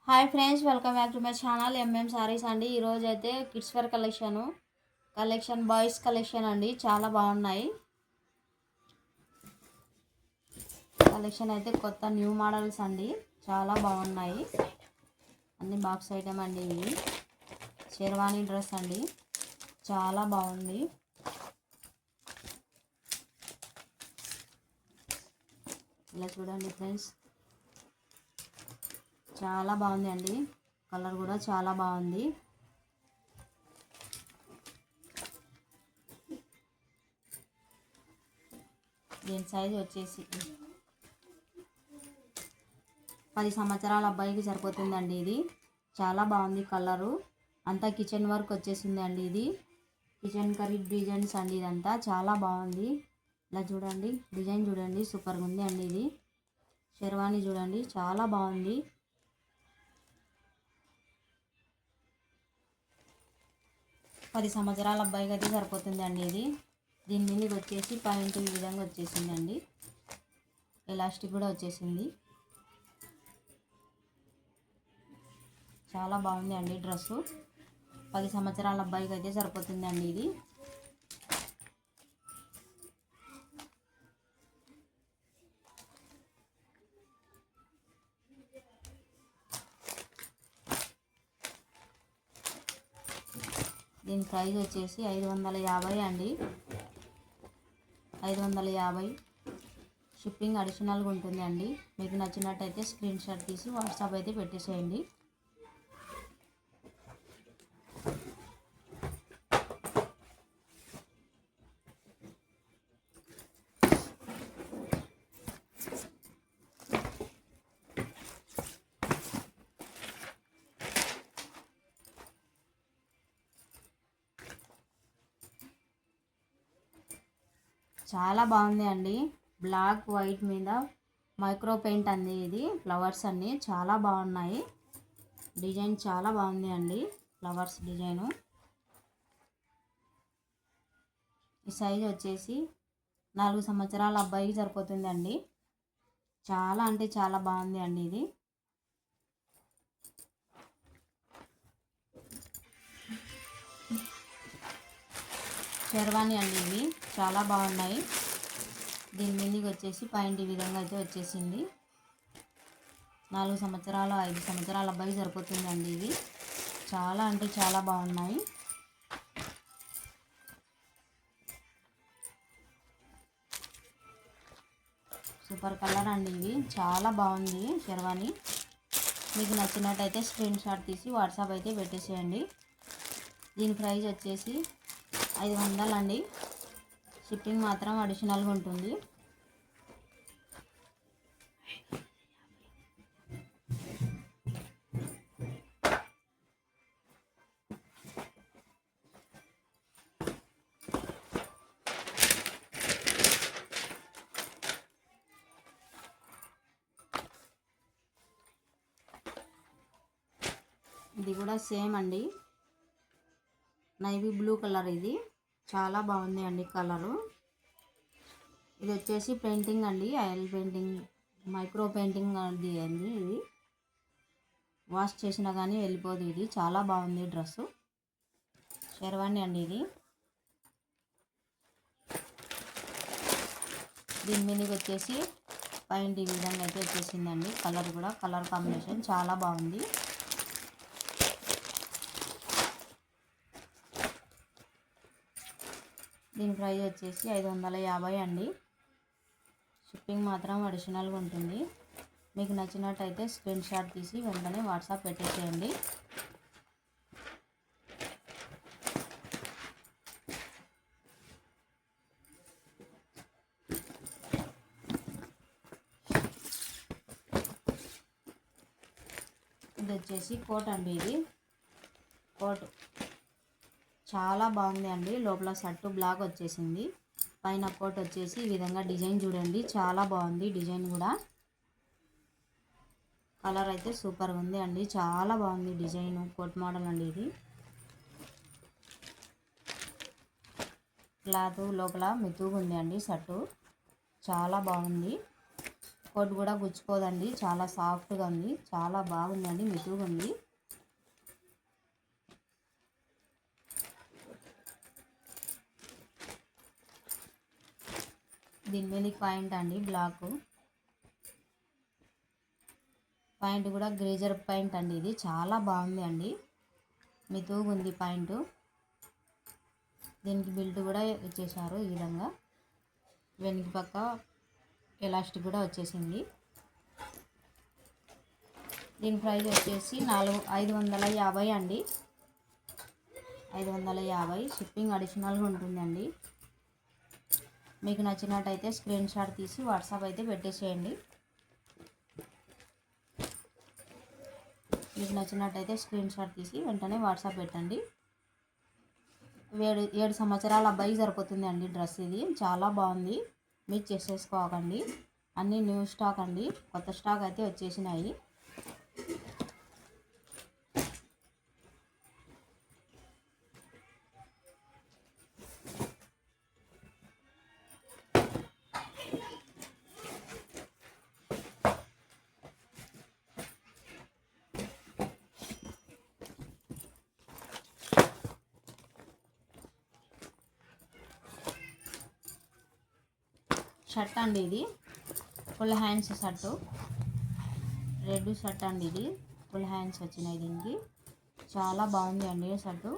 Hi friends, welcome back to my channel MM sarees అండి. ఈరోజు అయితే kids wear collection boys collection అండి. చాలా బాగున్నాయి కలెక్షన్ అయితే. కొత్త న్యూ మోడల్స్ అండి, చాలా బాగున్నాయి అన్ని. బాక్స్ ఐటమ్ అండి ఇవి. షెర్వానీ డ్రెస్ అండి, చాలా బాగుంది. ఇలా చూడండి ఫ్రెండ్స్, చాలా బాగుంది అండి. కలర్ కూడా చాలా బాగుంది. దీని సైజ్ వచ్చేసి 10 సంవత్సరాల అబ్బాయికి సరిపోతుందండి. ఇది చాలా బాగుంది. కలరు అంతా కిచెన్ వర్క్ వచ్చేసింది అండి. ఇది కిచెన్ కర్రీ డిజైన్స్ అండి. ఇదంతా చాలా బాగుంది. ఇలా చూడండి, డిజైన్ చూడండి, సూపర్గా ఉంది అండి. ఇది షెర్వానీ చూడండి, చాలా బాగుంది. 10 సంవత్సరాల అబ్బాయికి అయితే సరిపోతుంది అండి. ఇది దీని మీదకి వచ్చేసి పాయింట్ ఈ విధంగా వచ్చేసిందండి. ఎలాస్టిక్ కూడా వచ్చేసింది. చాలా బాగుంది అండి డ్రెస్సు. 10 సంవత్సరాల అబ్బాయికి అయితే సరిపోతుంది అండి. ఇది దీని ప్రైస్ వచ్చేసి 550 అండి. 550. షిప్పింగ్ అడిషనల్గా ఉంటుంది అండి. మీకు నచ్చినట్టయితే స్క్రీన్ షాట్ తీసి వాట్సాప్ అయితే పెట్టేసేయండి. చాలా బాగుంది అండి. బ్లాక్ వైట్ మీద మైక్రో పెయింట్ అండి. ఇది ఫ్లవర్స్ అన్నీ చాలా బాగున్నాయి. డిజైన్ చాలా బాగుంది అండి, ఫ్లవర్స్ డిజైను. ఈ సైజ్ వచ్చేసి 4 సంవత్సరాల అబ్బాయికి సరిపోతుందండి. చాలా అంటే చాలా బాగుంది అండి. ఇది షెర్వానీ అండి. ఇవి చాలా బాగున్నాయి. దీని మీదకి వచ్చేసి పాయింట్ ఈ విధంగా అయితే వచ్చేసింది. 4 సంవత్సరాలు 5 సంవత్సరాల అబ్బాయికి సరిపోతుందండి. ఇవి చాలా అంటే చాలా బాగున్నాయి. సూపర్ కలర్ అండి. ఇవి చాలా బాగుంది షెర్వానీ. మీకు నచ్చినట్టయితే స్క్రీన్ షాట్ తీసి వాట్సాప్ అయితే పెట్టేసేయండి. దీని ప్రైస్ వచ్చేసి 500 అండి. షిప్పింగ్ మాత్రం అడిషనల్గా ఉంటుంది. ఇది కూడా సేమ్ అండి, నైవీ బ్లూ కలర్. ఇది చాలా బాగుంది అండి కలరు. ఇది వచ్చేసి పెయింటింగ్ అండి, ఆయిల్ పెయింటింగ్, మైక్రో పెయింటింగ్ అది అండి. ఇది వాష్ చేసినా కానీ వెళ్ళిపోదు. ఇది చాలా బాగుంది డ్రెస్సు. షెర్వానీ అండి. ఇది దీని మీదకి వచ్చేసి పాయింట్ ఈ విధంగా అయితే వచ్చేసిందండి. కలర్ కూడా, కలర్ కాంబినేషన్ చాలా బాగుంది. దీని ప్రైస్ వచ్చేసి 550 అండి. షిప్పింగ్ మాత్రం అడిషనల్గా ఉంటుంది. మీకు నచ్చినట్టయితే స్క్రీన్ షాట్ తీసి వెంటనే వాట్సాప్ పెట్టేసేయండి. ఇది వచ్చేసి కోట్ అండి. ఇది కోట్ చాలా బాగుంది అండి. లోపల షర్టు బ్లాక్ వచ్చేసింది, పైన కోట్ వచ్చేసి ఈ విధంగా డిజైన్ చూడండి, చాలా బాగుంది డిజైన్ కూడా. కలర్ అయితే సూపర్గా ఉంది అండి, చాలా బాగుంది డిజైన్. కోట్ మోడల్ అండి. ఇది క్లాత్ లోపల మెత్తగా ఉంది అండి. షర్టు చాలా బాగుంది. కోట్ కూడా గుచ్చుకోదండి, చాలా సాఫ్ట్గా ఉంది, చాలా బాగుందండి, మెతుగా ఉంది. దీని మీద పాయింట్ అండి, బ్లాక్ పాయింట్ కూడా గ్రేజర్ పాయింట్ అండి. ఇది చాలా బాగుంది అండి, మెతుగా ఉంది పాయింట్. దీనికి బెల్ట్ కూడా ఇచ్చేసారు ఈ విధంగా. వెనక పక్క ఎలాస్టిక్ కూడా వచ్చేసింది. దీని ప్రైస్ వచ్చేసి 550 అండి, 550. షిప్పింగ్ అడిషనల్గా ఉంటుందండి. మీకు నచ్చినట్టయితే స్క్రీన్ షాట్ తీసి వాట్సాప్ అయితే పెట్టేసేయండి. మీకు నచ్చినట్టయితే స్క్రీన్ షాట్ తీసి వెంటనే వాట్సాప్ పెట్టండి. 7 సంవత్సరాల అబ్బాయికి సరిపోతుంది అండి డ్రెస్. ఇది చాలా బాగుంది, మీరు చేసేసుకోకండి. అన్నీ న్యూ స్టాక్ అండి, కొత్త స్టాక్ అయితే వచ్చేసినాయి. షర్ట్ అండి, ఇది full hands shirt, red shirt అండి. ఇది ఫుల్ హ్యాండ్స్ వచ్చినాయి దీనికి. చాలా బాగుంది అండి షర్టు,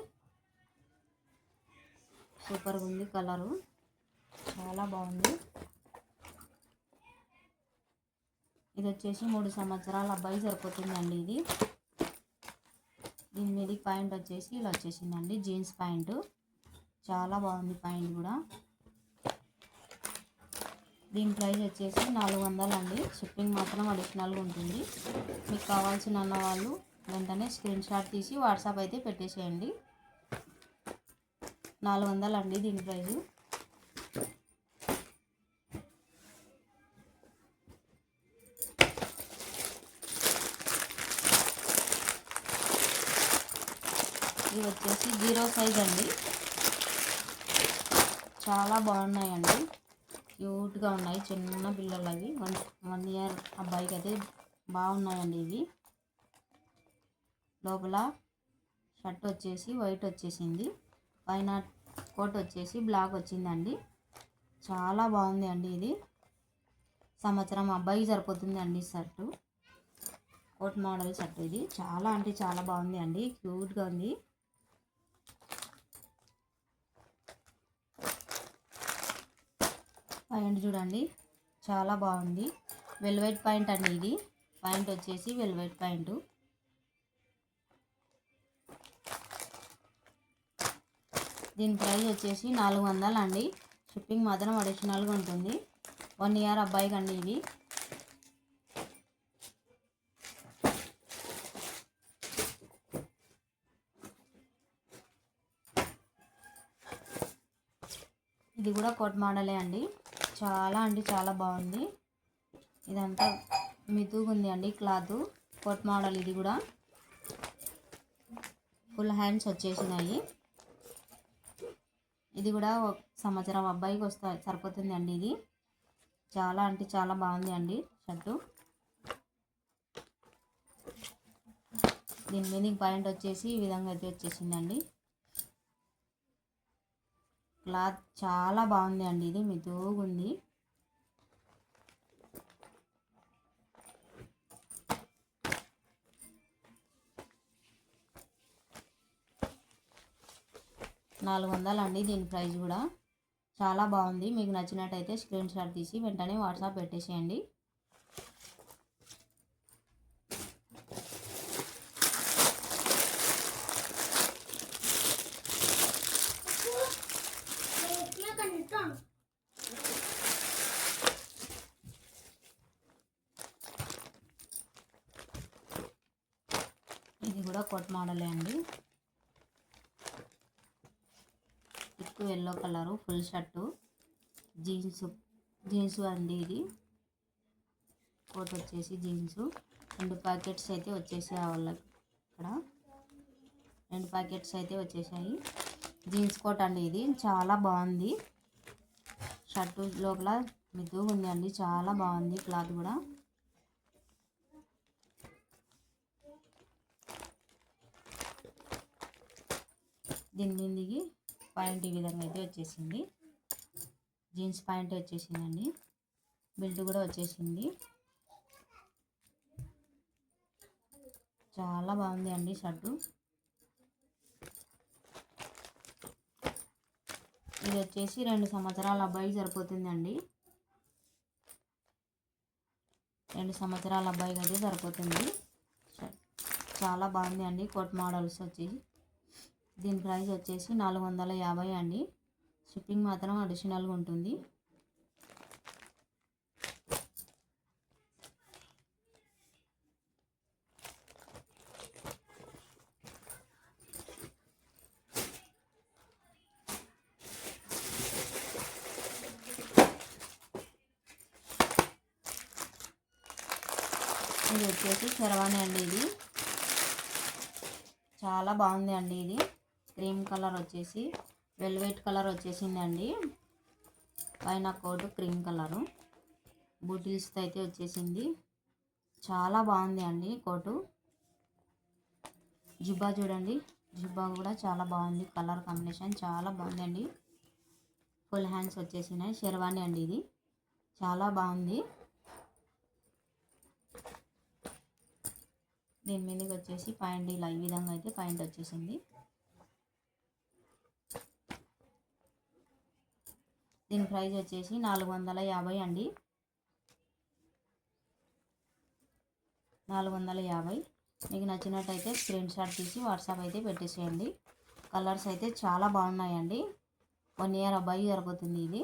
సూపర్గా ఉంది, కలరు చాలా బాగుంది. ఇది వచ్చేసి 3 సంవత్సరాల అబ్బాయి సరిపోతుందండి ఇది. దీని మీద పాయింట్ వచ్చేసి ఇలా వచ్చేసిందండి, జీన్స్ ప్యాంటు, చాలా బాగుంది పాయింట్ కూడా. దీని ప్రైస్ వచ్చేసి 400 అండి, షిప్పింగ్ మాత్రం అడిషనల్గా ఉంటుంది. మీకు కావాల్సిన అన్న వాళ్ళు వెంటనే స్క్రీన్ షాట్ తీసి వాట్సాప్ అయితే పెట్టేసేయండి. 400 అండి దీని ప్రైజు. ఇది వచ్చేసి 0 సైజ్ అండి, చాలా బాగున్నాయండి, క్యూట్గా ఉన్నాయి, చిన్న పిల్లలు అవి. 1 ఇయర్ అబ్బాయికి అయితే బాగున్నాయండి ఇవి. లోపల షర్ట్ వచ్చేసి వైట్ వచ్చేసింది, పైన కోట్ వచ్చేసి బ్లాక్ వచ్చిందండి, చాలా బాగుంది అండి. ఇది సంవత్సరం అబ్బాయికి సరిపోతుంది అండి షర్టు, కోట్ మోడల్ షర్ట్. ఇది చాలా అంటే చాలా బాగుంది అండి, క్యూట్గా ఉంది. పాయింట్ చూడండి, చాలా బాగుంది, వెల్వెట్ పాయింట్ అండి. ఇది పాయింట్ వచ్చేసి వెల్వెట్ పాయింట్. దీని ప్రైస్ వచ్చేసి 400 అండి, షిప్పింగ్ మాత్రం అడిషనల్గా ఉంటుంది. 1 ఇయర్ అబ్బాయికి అండి ఇది. ఇది కూడా కోట్ మోడలే అండి, చాలా అంటే చాలా బాగుంది. ఇదంతా మెతుగా ఉంది అండి క్లాత్, కోట్ మోడల్. ఇది కూడా ఫుల్ హ్యాండ్స్ వచ్చేసినాయి. ఇది కూడా 1 సంవత్సరం అబ్బాయికి సరిపోతుంది అండి. ఇది చాలా అంటే చాలా బాగుంది అండి షర్టు. దీని మీద పాయింట్ వచ్చేసి ఈ విధంగా అయితే వచ్చేసిందండి. క్లాత్ చాలా బాగుంది అండి, ఇది మెతుగా ఉంది. $400 అండి దీని ప్రైస్ కూడా, చాలా బాగుంది. మీకు నచ్చినట్టయితే స్క్రీన్ షాట్ తీసి వెంటనే వాట్సాప్ పెట్టేసేయండి. ఇది కూడా కోట్ మోడలే అండి, thick yellow colour, full shirt, jeans అండి. ఇది కోట్ వచ్చేసి జీన్స్. 2 ప్యాకెట్స్ అయితే వచ్చేసాయి వాళ్ళకి, ఇక్కడ 2 ప్యాకెట్స్ అయితే వచ్చేసాయి. జీన్స్ కోట్ అండి, ఇది చాలా బాగుంది. షర్టు లోపల మెతుగా ఉంది అండి, చాలా బాగుంది క్లాత్ కూడా. దీని మీదకి పాయింట్ ఈ విధంగా అయితే వచ్చేసింది. జీన్స్ పాయింట్ వచ్చేసిందండి. బెల్ట్ కూడా వచ్చేసింది. చాలా బాగుంది అండి షర్టు. ఇది వచ్చేసి 2 సంవత్సరాల అబ్బాయికి సరిపోతుందండి. 2 సంవత్సరాల అబ్బాయికి అయితే సరిపోతుంది. చాలా బాగుంది అండి. కోట్ మోడల్స్ వచ్చి దీని ప్రైస్ వచ్చేసి 450 అండి. షిప్పింగ్ మాత్రం అడిషనల్గా ఉంటుంది. ఇది వచ్చేసి శర్వాణి అండి. ఇది చాలా బాగుంది అండి. ఇది క్రీమ్ కలర్ వచ్చేసి వెల్వెట్ కలర్ వచ్చేసిందండి. పైన కోటు క్రీమ్ కలరు బూటీస్తో అయితే వచ్చేసింది. చాలా బాగుంది అండి కోటు. జుబ్బా చూడండి, జుబ్బా కూడా చాలా బాగుంది. కలర్ కాంబినేషన్ చాలా బాగుందండి. ఫుల్ హ్యాండ్స్ వచ్చేసినాయి. శర్వాణి అండి. ఇది చాలా బాగుంది. దీని మీదకి వచ్చేసి పాయింట్ ఇలా ఈ విధంగా అయితే పాయింట్ వచ్చేసింది. దీని ప్రైస్ వచ్చేసి 450 అండి. 450. మీకు నచ్చినట్టయితే స్క్రీన్ షాట్ తీసి వాట్సాప్ అయితే పెట్టేసేయండి. కలర్స్ అయితే చాలా బాగున్నాయండి. 1 ఇయర్ అబ్బాయి సరిపోతుంది ఇది.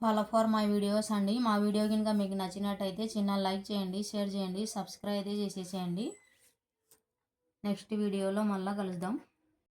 ఫాలో ఫర్ మై వీడియోస్ అండి. మా వీడియో కనుక మీకు నచ్చినట్టయితే చిన్న లైక్ చేయండి, షేర్ చేయండి, సబ్స్క్రైబ్ అయితే చేసేసేయండి. నెక్స్ట్ వీడియోలో మళ్ళీ కలుద్దాం.